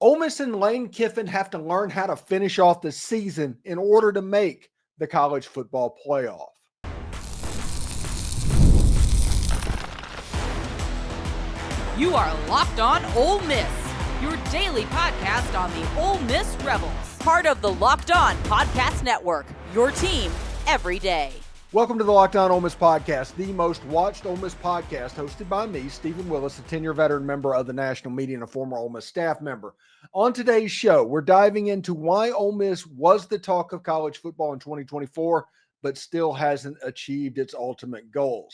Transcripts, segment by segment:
Ole Miss and Lane Kiffin have to learn how to finish off the season in order to make the college football playoff. You are Locked On Ole Miss, your daily podcast on the Ole Miss Rebels. Part of the Locked On Podcast Network, your team every day. Welcome to the Locked On Ole Miss Podcast, the most watched Ole Miss podcast, hosted by me, Steven Willis, a 10-year veteran member of the national media and a former Ole Miss staff member. On today's show, we're diving into why Ole Miss was the talk of college football in 2024, but still hasn't achieved its ultimate goals.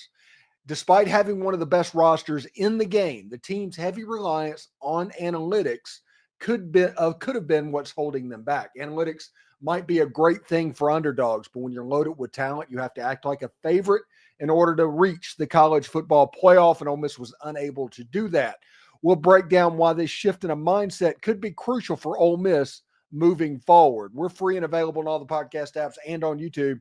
Despite having one of the best rosters in the game, the team's heavy reliance on analytics could have been what's holding them back. Analytics might be a great thing for underdogs, but when you're loaded with talent, you have to act like a favorite in order to reach the college football playoff, and Ole Miss was unable to do that. We'll break down why this shift in a mindset could be crucial for Ole Miss moving forward. We're free and available on all the podcast apps and on YouTube.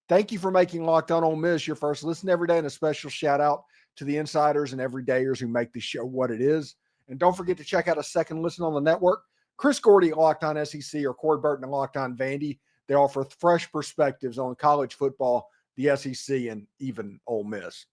Thank you for making Locked On Ole Miss your first listen every day, and a special shout out to the insiders and everydayers who make the show what it is. And don't forget to check out a second listen on the network. Chris Gordy at Locked On SEC or Corey Burton at Locked On Vandy. They offer fresh perspectives on college football, the SEC, and even Ole Miss.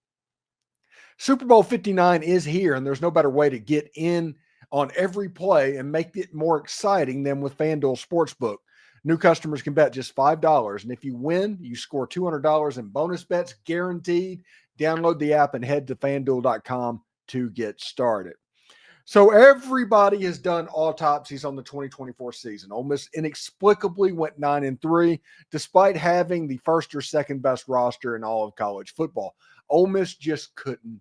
Super Bowl 59 is here, and there's no better way to get in on every play and make it more exciting than with FanDuel Sportsbook. New customers can bet just $5, and if you win, you score $200 in bonus bets guaranteed. Download the app and head to FanDuel.com to get started. So everybody has done autopsies on the 2024 season. Ole Miss inexplicably went 9-3, despite having the first or second best roster in all of college football. Ole Miss just couldn't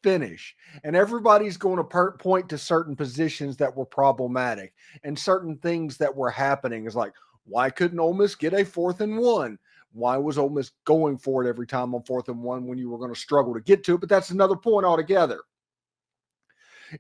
finish. And everybody's going to point to certain positions that were problematic and certain things that were happening. It's like, why couldn't Ole Miss get a 4th and 1? Why was Ole Miss going for it every time on 4th and 1 when you were going to struggle to get to it? But that's another point altogether.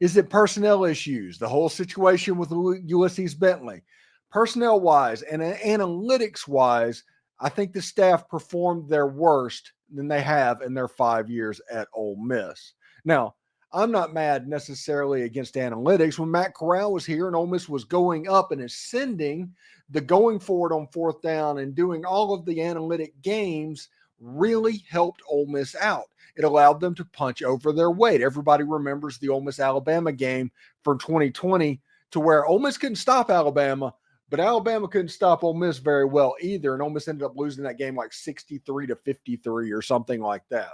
Is it personnel issues? The whole situation with Ulysses Bentley. Personnel-wise and analytics-wise, I think the staff performed their worst than they have in their 5 years at Ole Miss. Now, I'm not mad necessarily against analytics. When Matt Corral was here and Ole Miss was going up and ascending, the going forward on 4th down and doing all of the analytic games really helped Ole Miss out. It allowed them to punch over their weight. Everybody remembers the Ole Miss-Alabama game from 2020 to where Ole Miss couldn't stop Alabama, but Alabama couldn't stop Ole Miss very well either, and Ole Miss ended up losing that game like 63-53 or something like that.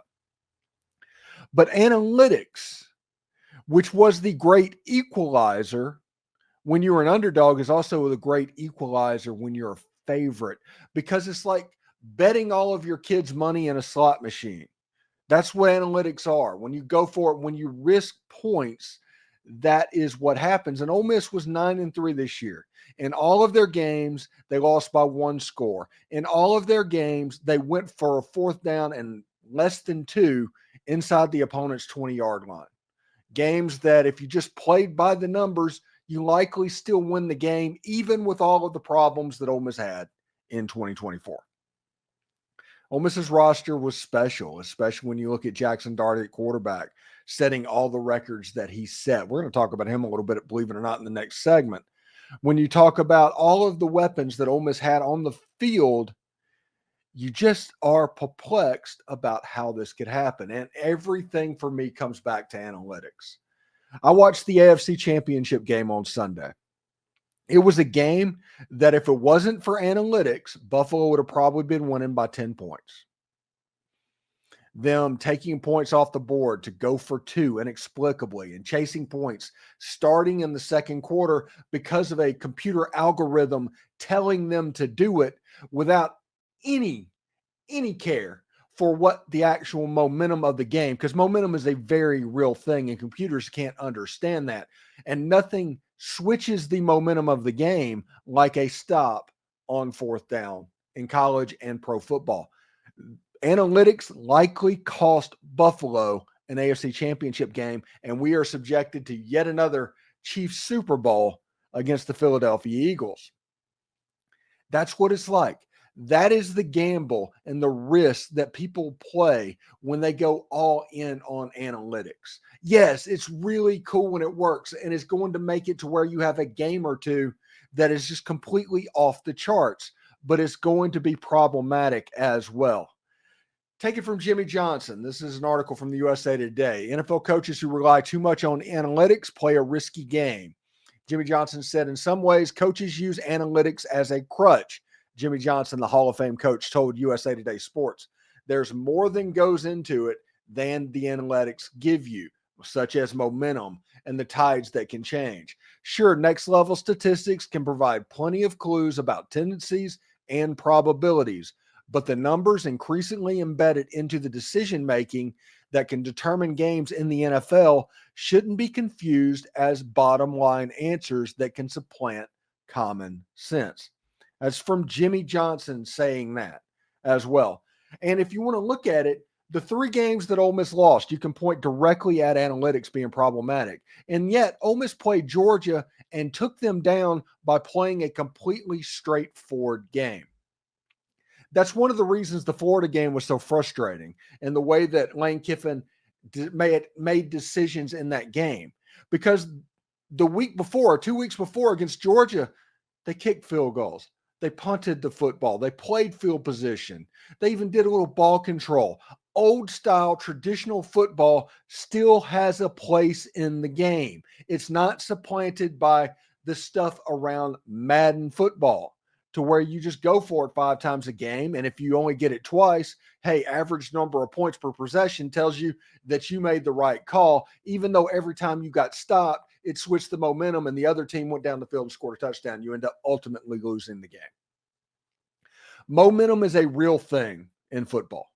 But analytics, which was the great equalizer when you're an underdog, is also the great equalizer when you're a favorite, because it's like betting all of your kids' money in a slot machine. That's what analytics are. When you go for it, when you risk points, that is what happens. And Ole Miss was 9-3 this year. In all of their games, they lost by 1 score. In all of their games, they went for a 4th down and less than 2 inside the opponent's 20-yard line. Games that if you just played by the numbers, you likely still win the game, even with all of the problems that Ole Miss had in 2024. Ole Miss's roster was special, especially when you look at Jaxson at quarterback, setting all the records that he set. We're going to talk about him a little bit, believe it or not, in the next segment. When you talk about all of the weapons that Ole Miss had on the field, you just are perplexed about how this could happen. And everything for me comes back to analytics. I watched the AFC Championship game on Sunday. It was a game that if it wasn't for analytics, Buffalo would have probably been winning by 10 points. Them taking points off the board to go for 2 inexplicably and chasing points starting in the second quarter because of a computer algorithm telling them to do it without any care for what the actual momentum of the game, because momentum is a very real thing and computers can't understand that. And nothing switches the momentum of the game like a stop on 4th down in college and pro football. Analytics likely cost Buffalo an AFC Championship game, and we are subjected to yet another Chiefs Super Bowl against the Philadelphia Eagles. That's what it's like. That is the gamble and the risk that people play when they go all in on analytics. Yes, it's really cool when it works, and it's going to make it to where you have a game or two that is just completely off the charts, but it's going to be problematic as well. Take it from Jimmy Jaxson. This is an article from the USA Today. NFL coaches who rely too much on analytics play a risky game. Jimmy Jaxson said, in some ways, coaches use analytics as a crutch. Jimmy Jaxson, the Hall of Fame coach, told USA Today Sports, there's more than goes into it than the analytics give you, such as momentum and the tides that can change. Sure, next level statistics can provide plenty of clues about tendencies and probabilities, but the numbers increasingly embedded into the decision making that can determine games in the NFL shouldn't be confused as bottom line answers that can supplant common sense. That's from Jimmy Jaxson saying that as well. And if you want to look at it, the 3 games that Ole Miss lost, you can point directly at analytics being problematic. And yet, Ole Miss played Georgia and took them down by playing a completely straightforward game. That's one of the reasons the Florida game was so frustrating, and the way that Lane Kiffin made decisions in that game. Because the week before, 2 weeks before against Georgia, they kicked field goals. They punted the football. They played field position. They even did a little ball control. Old style traditional football still has a place in the game. It's not supplanted by the stuff around Madden football to where you just go for it 5 times a game. And if you only get it twice, hey, average number of points per possession tells you that you made the right call, even though every time you got stopped, it switched the momentum and the other team went down the field and scored a touchdown. You end up ultimately losing the game. Momentum is a real thing in football.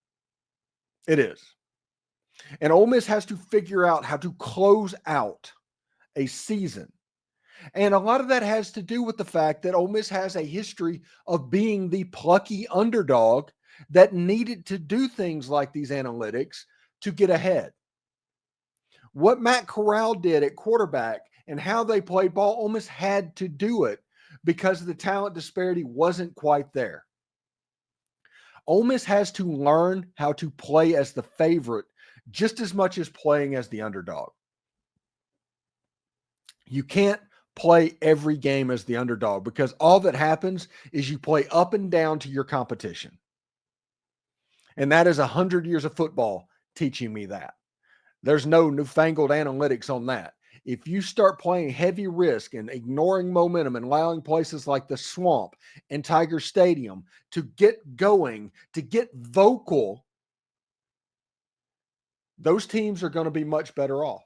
It is. And Ole Miss has to figure out how to close out a season. And a lot of that has to do with the fact that Ole Miss has a history of being the plucky underdog that needed to do things like these analytics to get ahead. What Matt Corral did at quarterback and how they played ball, Ole Miss had to do it because the talent disparity wasn't quite there. Ole Miss has to learn how to play as the favorite just as much as playing as the underdog. You can't play every game as the underdog because all that happens is you play up and down to your competition. And that is 100 years of football teaching me that. There's no newfangled analytics on that. If you start playing heavy risk and ignoring momentum and allowing places like the Swamp and Tiger Stadium to get going, to get vocal, those teams are going to be much better off.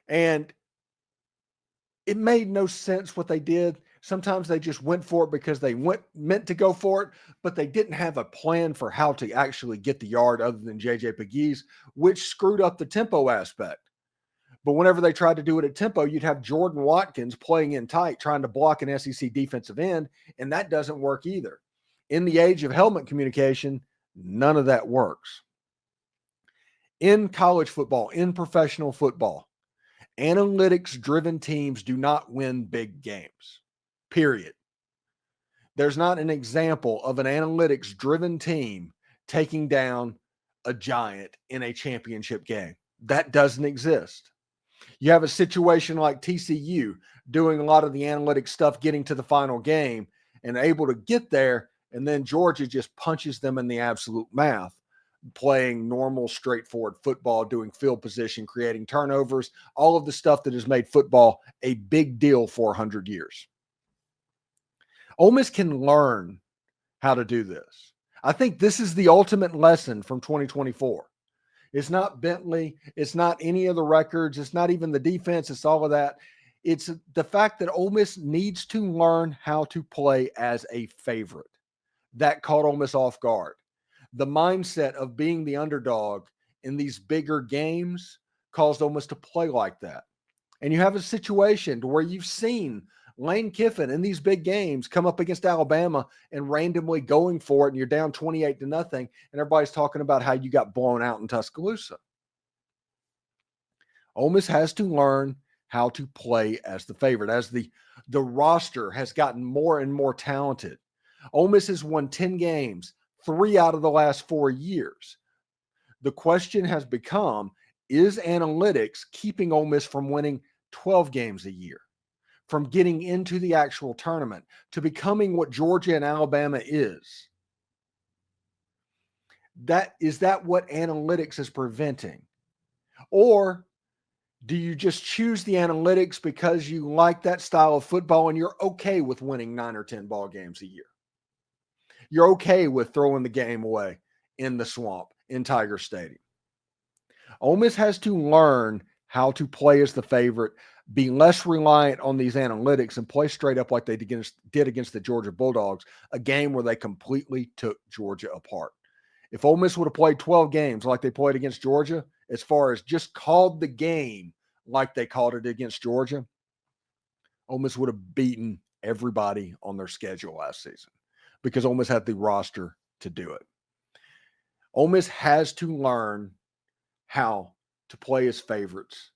And it made no sense what they did. Sometimes they just went for it because they meant to go for it, but they didn't have a plan for how to actually get the yard other than J.J. Pegues, which screwed up the tempo aspect. But whenever they tried to do it at tempo, you'd have Jordan Watkins playing in tight, trying to block an SEC defensive end, and that doesn't work either. In the age of helmet communication, none of that works. In college football, in professional football, analytics-driven teams do not win big games, period. There's not an example of an analytics-driven team taking down a giant in a championship game. That doesn't exist. You have a situation like TCU doing a lot of the analytic stuff, getting to the final game and able to get there, and then Georgia just punches them in the absolute mouth, playing normal, straightforward football, doing field position, creating turnovers, all of the stuff that has made football a big deal for 100 years. Ole Miss can learn how to do this. I think this is the ultimate lesson from 2024. It's not Bentley. It's not any of the records. It's not even the defense. It's all of that. It's the fact that Ole Miss needs to learn how to play as a favorite. That caught Ole Miss off guard. The mindset of being the underdog in these bigger games caused Ole Miss to play like that. And you have a situation to where you've seen Lane Kiffin in these big games come up against Alabama and randomly going for it, and you're down 28-0, and everybody's talking about how you got blown out in Tuscaloosa. Ole Miss has to learn how to play as the favorite, as the roster has gotten more and more talented. Ole Miss has won 10 games, 3 out of the last 4 years. The question has become, is analytics keeping Ole Miss from winning 12 games a year, from getting into the actual tournament, to becoming what Georgia and Alabama is? Is that what analytics is preventing? Or do you just choose the analytics because you like that style of football and you're okay with winning 9 or 10 ball games a year? You're okay with throwing the game away in the swamp in Tiger Stadium. Ole Miss has to learn how to play as the favorite, be less reliant on these analytics, and play straight up like they did against the Georgia Bulldogs, a game where they completely took Georgia apart. If Ole Miss would have played 12 games like they played against Georgia, as far as just called the game like they called it against Georgia, Ole Miss would have beaten everybody on their schedule last season because Ole Miss had the roster to do it. Ole Miss has to learn how to play as favorites,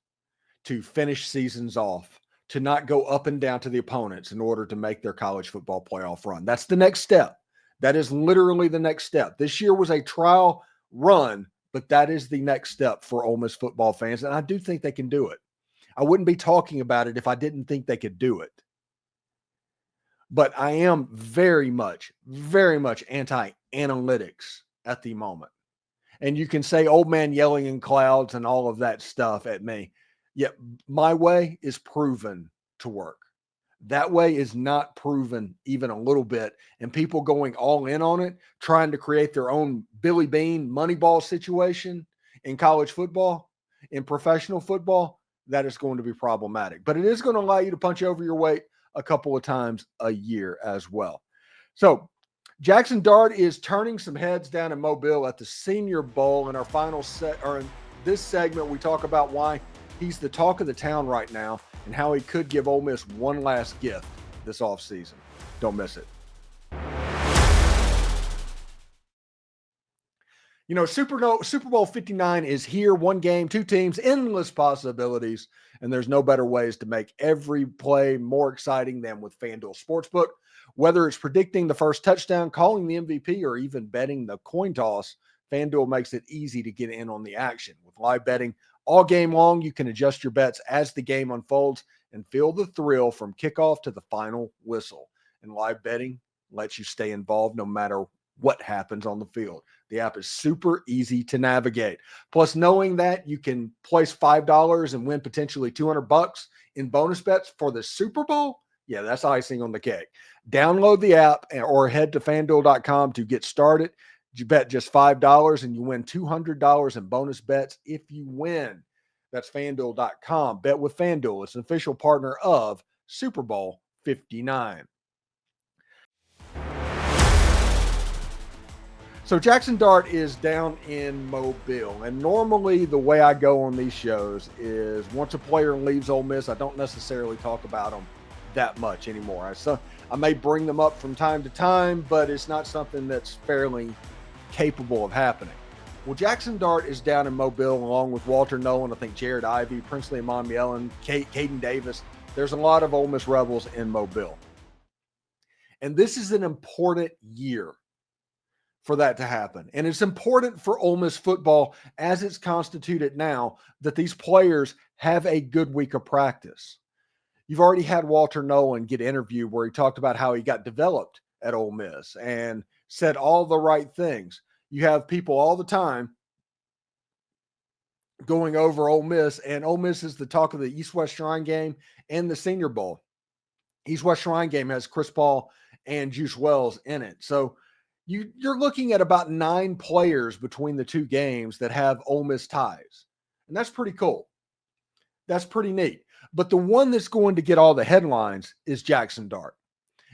to finish seasons off, to not go up and down to the opponents in order to make their college football playoff run. That's the next step. That is literally the next step. This year was a trial run, but that is the next step for Ole Miss football fans, and I do think they can do it. I wouldn't be talking about it if I didn't think they could do it. But I am very much anti-analytics at the moment. And you can say old man yelling in clouds and all of that stuff at me. Yet my way is proven to work. That way is not proven even a little bit. And people going all in on it, trying to create their own Billy Bean Moneyball situation in college football, in professional football, that is going to be problematic. But it is going to allow you to punch over your weight a couple of times a year as well. So Jaxson Dart is turning some heads down in Mobile at the Senior Bowl. In our final set, or in this segment, we talk about why he's the talk of the town right now and how he could give Ole Miss one last gift this offseason. Don't miss it. You know, Super Bowl 59 is here. One game, two teams, endless possibilities, and there's no better ways to make every play more exciting than with FanDuel Sportsbook. Whether it's predicting the first touchdown, calling the MVP, or even betting the coin toss, FanDuel makes it easy to get in on the action. With live betting all game long, you can adjust your bets as the game unfolds and feel the thrill from kickoff to the final whistle. And live betting lets you stay involved no matter what happens on the field. The app is super easy to navigate. Plus, knowing that you can place $5 and win potentially $200 in bonus bets for the Super Bowl, yeah, that's icing on the cake. Download the app or head to FanDuel.com to get started. You bet just $5 and you win $200 in bonus bets if you win. That's FanDuel.com. Bet with FanDuel. It's an official partner of Super Bowl 59. So Jaxson Dart is down in Mobile, and normally the way I go on these shows is once a player leaves Ole Miss, I don't necessarily talk about them that much anymore. I may bring them up from time to time, but it's not something that's fairly capable of happening. Well, Jaxson Dart is down in Mobile along with Walter Nolan, I think Jared Ivey, Princely Amonmielen, Caden Davis. There's a lot of Ole Miss Rebels in Mobile. And this is an important year for that to happen. And it's important for Ole Miss football as it's constituted now that these players have a good week of practice. You've already had Walter Nolan get interviewed where he talked about how he got developed at Ole Miss and said all the right things. You have people all the time going over Ole Miss, and Ole Miss is the talk of the East-West Shrine game and the Senior Bowl. East-West Shrine game has Chris Paul and Juice Wells in it. So you're looking at about 9 players between the two games that have Ole Miss ties. And that's pretty cool. That's pretty neat. But the one that's going to get all the headlines is Jaxson Dart.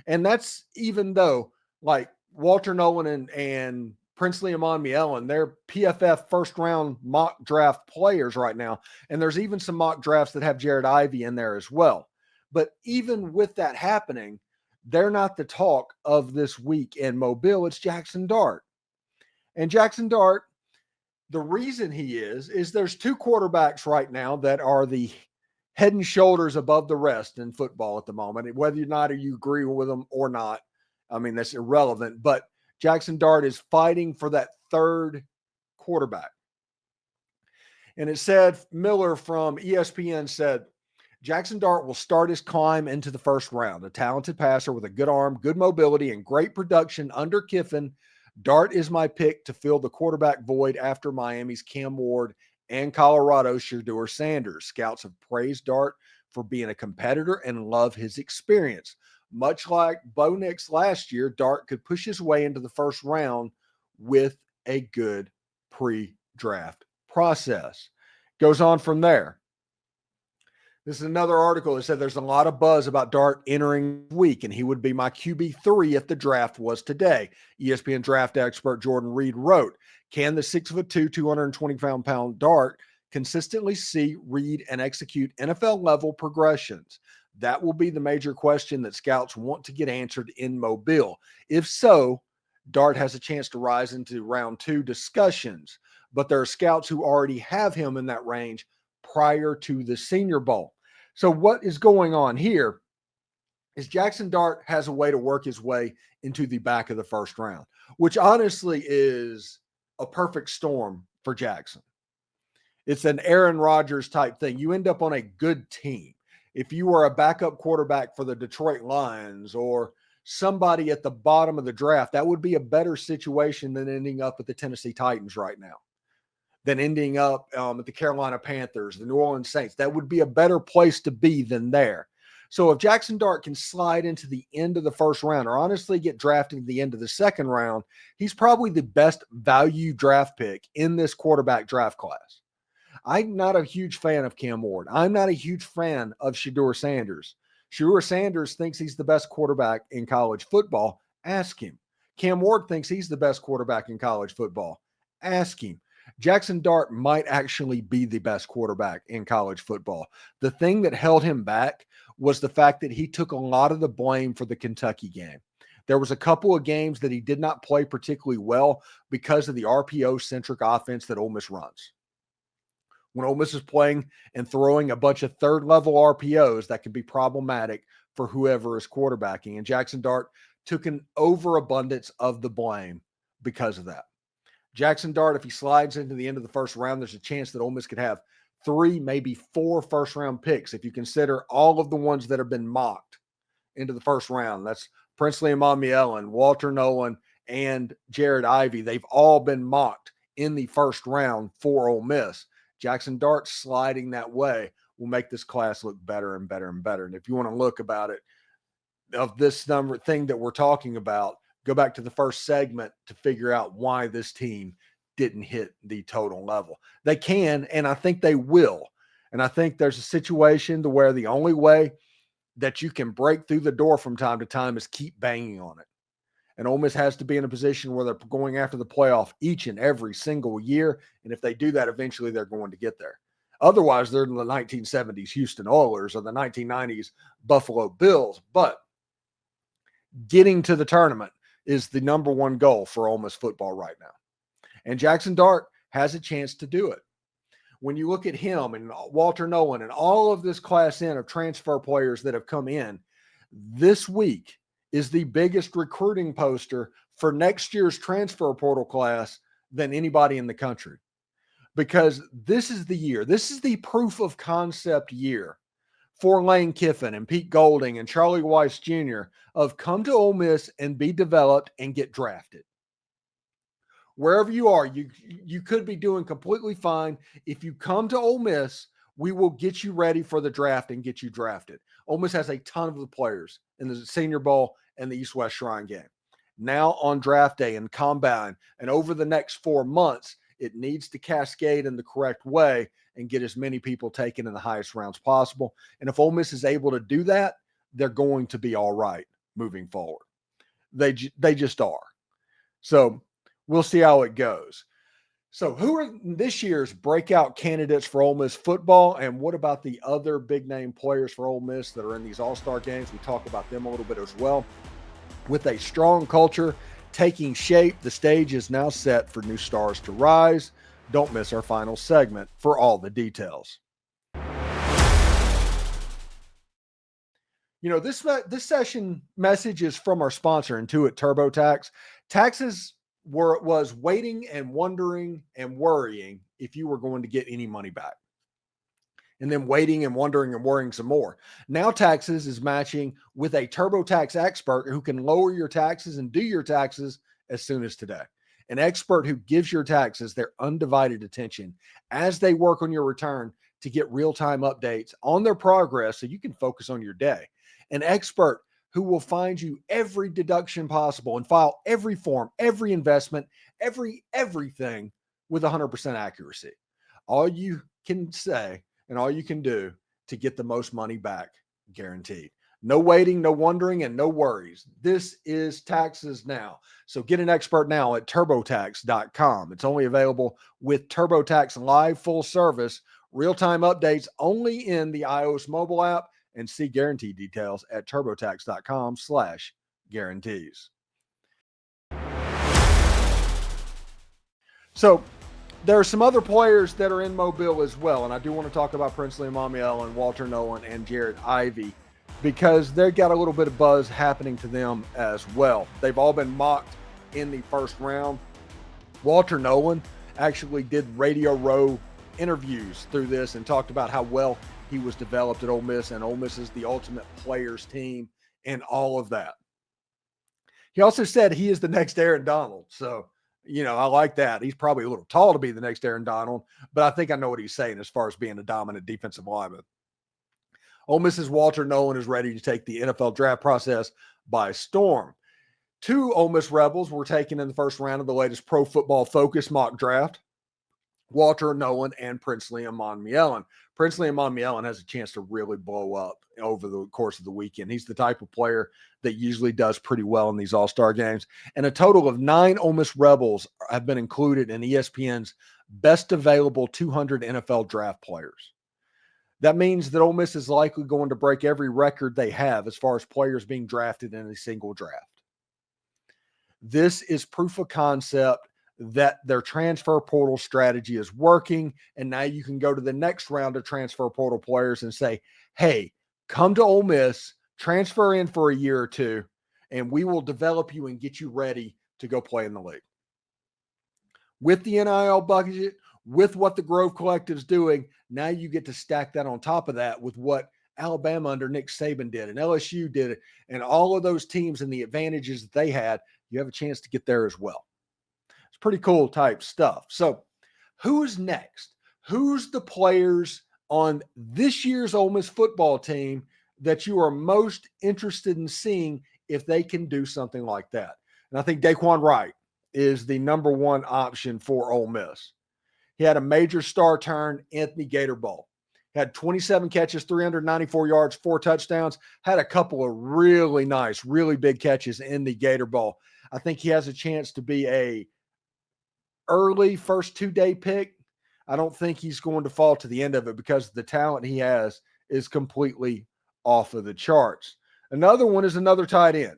And that's even though, like, Walter Nolan and Princely Amonmielen, they're PFF first-round mock draft players right now. And there's even some mock drafts that have Jared Ivey in there as well. But even with that happening, they're not the talk of this week in Mobile. It's Jaxson Dart. And Jaxson Dart, the reason he is there's 2 quarterbacks right now that are the head and shoulders above the rest in football at the moment. Whether or not you agree with them or not, I mean, that's irrelevant. But Jaxson Dart is fighting for that third quarterback. And it said, Miller from ESPN said, Jaxson Dart will start his climb into the first round. A talented passer with a good arm, good mobility, and great production under Kiffin. Dart is my pick to fill the quarterback void after Miami's Cam Ward and Colorado's Shedeur Sanders. Scouts have praised Dart for being a competitor and love his experience. Much like Bo Nix last year, Dart could push his way into the first round with a good pre-draft process. Goes on from there. This is another article that said there's a lot of buzz about Dart entering the week, and he would be my QB3 if the draft was today. ESPN draft expert Jordan Reed wrote, can the 6'2", 220-pound Dart consistently see, read, and execute NFL-level progressions? That will be the major question that scouts want to get answered in Mobile. If so, Dart has a chance to rise into round 2 discussions, but there are scouts who already have him in that range prior to the Senior Bowl. So what is going on here is Jaxson Dart has a way to work his way into the back of the first round, which honestly is a perfect storm for Jaxson. It's an Aaron Rodgers type thing. You end up on a good team. If you were a backup quarterback for the Detroit Lions or somebody at the bottom of the draft, that would be a better situation than ending up at the Tennessee Titans right now, than ending up at the Carolina Panthers, the New Orleans Saints. That would be a better place to be than there. So if Jaxson Dart can slide into the end of the first round or honestly get drafted at the end of the second round, he's probably the best value draft pick in this quarterback draft class. I'm not a huge fan of Cam Ward. I'm not a huge fan of Shedeur Sanders. Shedeur Sanders thinks he's the best quarterback in college football. Ask him. Cam Ward thinks he's the best quarterback in college football. Ask him. Jaxson Dart might actually be the best quarterback in college football. The thing that held him back was the fact that he took a lot of the blame for the Kentucky game. There was a couple of games that he did not play particularly well because of the RPO-centric offense that Ole Miss runs. When Ole Miss is playing and throwing a bunch of third-level RPOs, that can be problematic for whoever is quarterbacking. And Jaxson Dart took an overabundance of the blame because of that. Jaxson Dart, if he slides into the end of the first round, there's a chance that Ole Miss could have 3, maybe 4 first-round picks if you consider all of the ones that have been mocked into the first round. That's Princely Amamuellen, Walter Nolan, and Jared Ivey. They've all been mocked in the first round for Ole Miss. Jaxson Dart sliding that way will make this class look better and better and better. And if you want to look about it, of this number thing that we're talking about, go back to the first segment to figure out why this team didn't hit the total level. They can, and I think they will. And I think there's a situation to where the only way that you can break through the door from time to time is keep banging on it. And Ole Miss has to be in a position where they're going after the playoff each and every single year. And if they do that, eventually they're going to get there. Otherwise, they're in the 1970s Houston Oilers or the 1990s Buffalo Bills. But getting to the tournament is the number one goal for Ole Miss football right now. And Jaxson Dart has a chance to do it. When you look at him and Walter Nolan and all of this class in of transfer players that have come in, this week is the biggest recruiting poster for next year's transfer portal class than anybody in the country. Because this is the year, this is the proof of concept year for Lane Kiffin and Pete Golding and Charlie Weiss Jr. of come to Ole Miss and be developed and get drafted. Wherever you are, you could be doing completely fine. If you come to Ole Miss, we will get you ready for the draft and get you drafted. Ole Miss has a ton of the players in the Senior Bowl and the East-West Shrine game. Now on draft day and combine and over the next 4 months, it needs to cascade in the correct way and get as many people taken in the highest rounds possible. And if Ole Miss is able to do that, they're going to be all right moving forward. They just are. So we'll see how it goes. So who are this year's breakout candidates for Ole Miss football? And what about the other big name players for Ole Miss that are in these all-star games? We talk about them a little bit as well. With a strong culture taking shape, the stage is now set for new stars to rise. Don't miss our final segment for all the details. This session message is from our sponsor, Intuit TurboTax. Taxes was waiting and wondering and worrying if you were going to get any money back, and then waiting and wondering and worrying some more. Now Taxes is matching with a TurboTax expert who can lower your taxes and do your taxes as soon as today. An expert who gives your taxes their undivided attention as they work on your return to get real-time updates on their progress so you can focus on your day. An expert who will find you every deduction possible and file every form, every investment, everything with 100% accuracy. All you can say and all you can do to get the most money back, guaranteed. No waiting, no wondering, and no worries. This is Taxes Now. So get an expert now at TurboTax.com. It's only available with TurboTax Live full service, real-time updates only in the iOS mobile app, and see guarantee details at TurboTax.com/guarantees. So there are some other players that are in Mobile as well, and I do want to talk about Princely Amiel and Walter Nolan and Jared Ivey because they've got a little bit of buzz happening to them as well. They've all been mocked in the first round. Walter Nolan actually did Radio Row interviews through this and talked about how well he was developed at Ole Miss, and Ole Miss is the ultimate players team and all of that. He also said he is the next Aaron Donald. So, I like that. He's probably a little tall to be the next Aaron Donald, but I think I know what he's saying as far as being a dominant defensive lineman. Ole Miss's Walter Nolan is ready to take the NFL draft process by storm. 2 Ole Miss Rebels were taken in the first round of the latest Pro Football Focus mock draft. Walter Nolan and Princely Amiel. Princely Amiel has a chance to really blow up over the course of the weekend. He's the type of player that usually does pretty well in these all-star games. And a total of 9 Ole Miss Rebels have been included in ESPN's best available 200 NFL draft players. That means that Ole Miss is likely going to break every record they have as far as players being drafted in a single draft. This is proof of concept that their transfer portal strategy is working, and now you can go to the next round of transfer portal players and say, hey, come to Ole Miss, transfer in for a year or two, and we will develop you and get you ready to go play in the league. With the NIL budget, with what the Grove Collective's doing, now you get to stack that on top of that with what Alabama under Nick Saban did and LSU did it, and all of those teams and the advantages that they had, you have a chance to get there as well. It's pretty cool type stuff. So who's next? Who's the players on this year's Ole Miss football team that you are most interested in seeing if they can do something like that? And I think Daquan Wright is the number one option for Ole Miss. He had a major star turn, Anthony Gator Bowl. Had 27 catches, 394 yards, 4 touchdowns. Had a couple of really nice, really big catches in the Gator Bowl. I think he has a chance to be a early first 2-day pick. I don't think he's going to fall to the end of it because the talent he has is completely off of the charts. Another one is another tight end.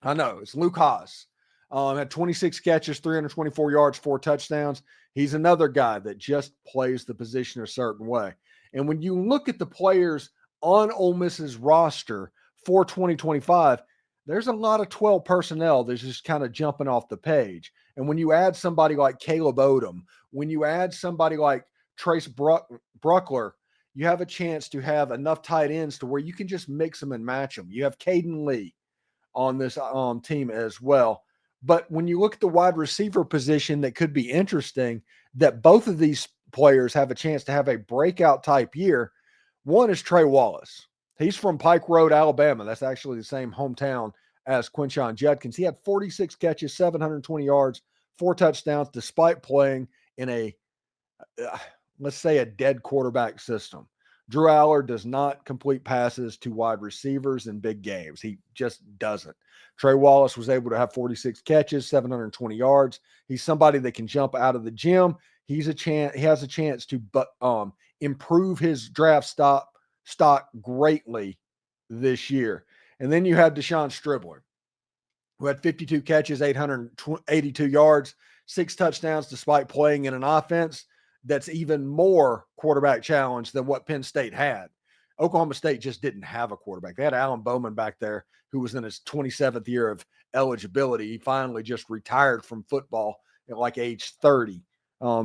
I know, it's Luke Haas. Had 26 catches, 324 yards, 4 touchdowns. He's another guy that just plays the position a certain way. And when you look at the players on Ole Miss's roster for 2025, there's a lot of 12 personnel that's just kind of jumping off the page. And when you add somebody like Caleb Odom, when you add somebody like Trace Bruckler, you have a chance to have enough tight ends to where you can just mix them and match them. You have Caden Lee on this team as well. But when you look at the wide receiver position that could be interesting, that both of these players have a chance to have a breakout type year. One is Trey Wallace. He's from Pike Road, Alabama. That's actually the same hometown as Quinshon Judkins. He had 46 catches, 720 yards, 4 touchdowns, despite playing in a, let's say, a dead quarterback system. Drew Aller does not complete passes to wide receivers in big games. He just doesn't. Trey Wallace was able to have 46 catches, 720 yards. He's somebody that can jump out of the gym. He has a chance to improve his draft stock greatly this year. And then you have Deshaun Stribler, who had 52 catches, 882 yards, 6 touchdowns, despite playing in an offense that's even more quarterback challenged than what Penn State had. Oklahoma State just didn't have a quarterback. They had Alan Bowman back there who was in his 27th year of eligibility. He finally just retired from football at like age 30.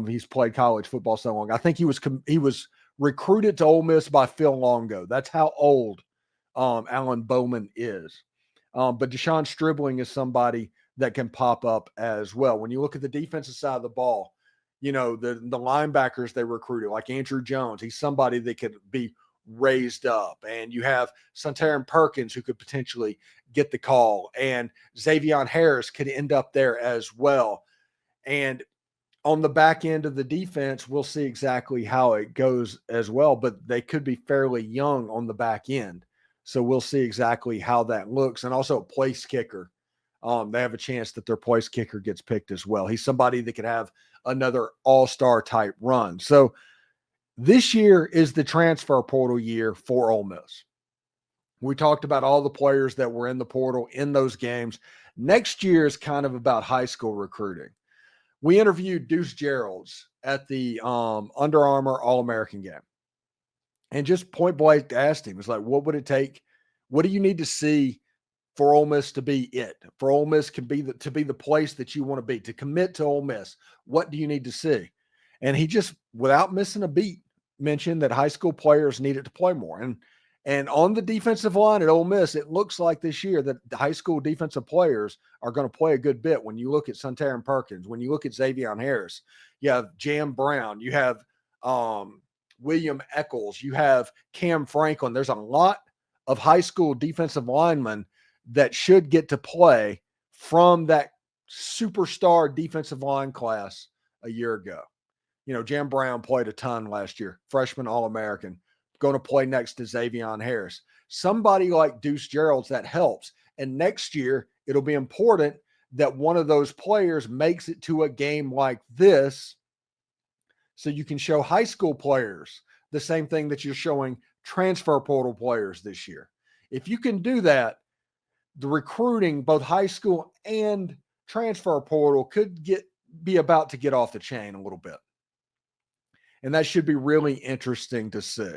He's played college football so long. I think he was recruited to Ole Miss by Phil Longo. That's how old Alan Bowman is. But Deshaun Stribling is somebody that can pop up as well. When you look at the defensive side of the ball, the linebackers they recruited, like Andrew Jones, he's somebody that could be raised up. And you have Santarin Perkins who could potentially get the call. And Xavier Harris could end up there as well. And on the back end of the defense, we'll see exactly how it goes as well. But they could be fairly young on the back end. So we'll see exactly how that looks. And also a place kicker. They have a chance that their place kicker gets picked as well. He's somebody that could have another all-star type run. So this year is the transfer portal year for Ole Miss. We talked about all the players that were in the portal in those games. Next year is kind of about high school recruiting. We interviewed Deuce Geralds at the Under Armour All-American game. And just point blank asked him, it's like, what would it take? What do you need to see for Ole Miss to be it? For Ole Miss to be the place that you want to be, to commit to Ole Miss? What do you need to see? And he just, without missing a beat, mentioned that high school players needed to play more. And on the defensive line at Ole Miss, it looks like this year that the high school defensive players are going to play a good bit. When you look at Santarin Perkins, when you look at Xavier Harris, you have Jam Brown, you have William Eccles, you have Cam Franklin. There's a lot of high school defensive linemen that should get to play from that superstar defensive line class a year ago. Jam Brown played a ton last year, freshman All-American, going to play next to Xavier Harris. Somebody like Deuce Geralds, that helps. And next year, it'll be important that one of those players makes it to a game like this so you can show high school players the same thing that you're showing transfer portal players this year. If you can do that, the recruiting, both high school and transfer portal, could be about to get off the chain a little bit. And that should be really interesting to see.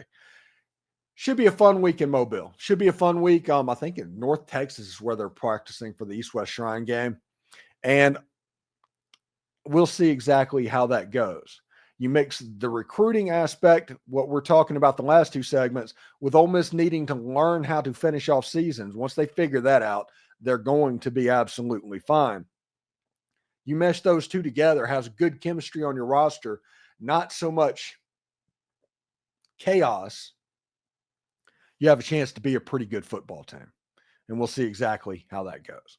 Should be a fun week in Mobile. Should be a fun week. I think in North Texas is where they're practicing for the East-West Shrine game. And we'll see exactly how that goes. You mix the recruiting aspect, what we're talking about the last two segments, with Ole Miss needing to learn how to finish off seasons. Once they figure that out, they're going to be absolutely fine. You mesh those two together, has good chemistry on your roster, not so much chaos. You have a chance to be a pretty good football team. And we'll see exactly how that goes.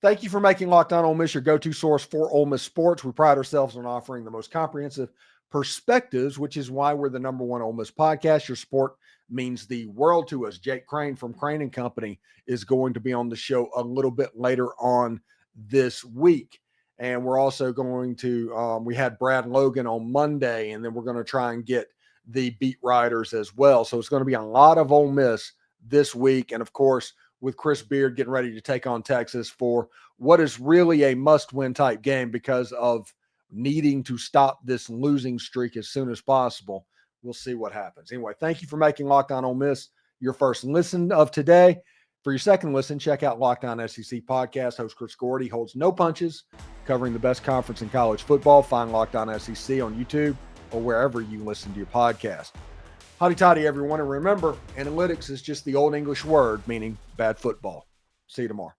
Thank you for making Locked On Ole Miss your go-to source for Ole Miss sports. We pride ourselves on offering the most comprehensive perspectives, which is why we're the number one Ole Miss podcast. Your support means the world to us. Jake Crane from Crane & Company is going to be on the show a little bit later on this week. And we're also going to, we had Brad Logan on Monday, and then we're going to try and get the beat writers as well. So it's going to be a lot of Ole Miss this week. And of course, with Chris Beard getting ready to take on Texas for what is really a must-win type game because of needing to stop this losing streak as soon as possible. We'll see what happens. Anyway, thank you for making Locked On Ole Miss your first listen of today. For your second listen, check out Locked On SEC Podcast. Host Chris Gordy holds no punches, covering the best conference in college football. Find Locked On SEC on YouTube or wherever you listen to your podcast. Howdy toddy, everyone. And remember, analytics is just the old English word meaning bad football. See you tomorrow.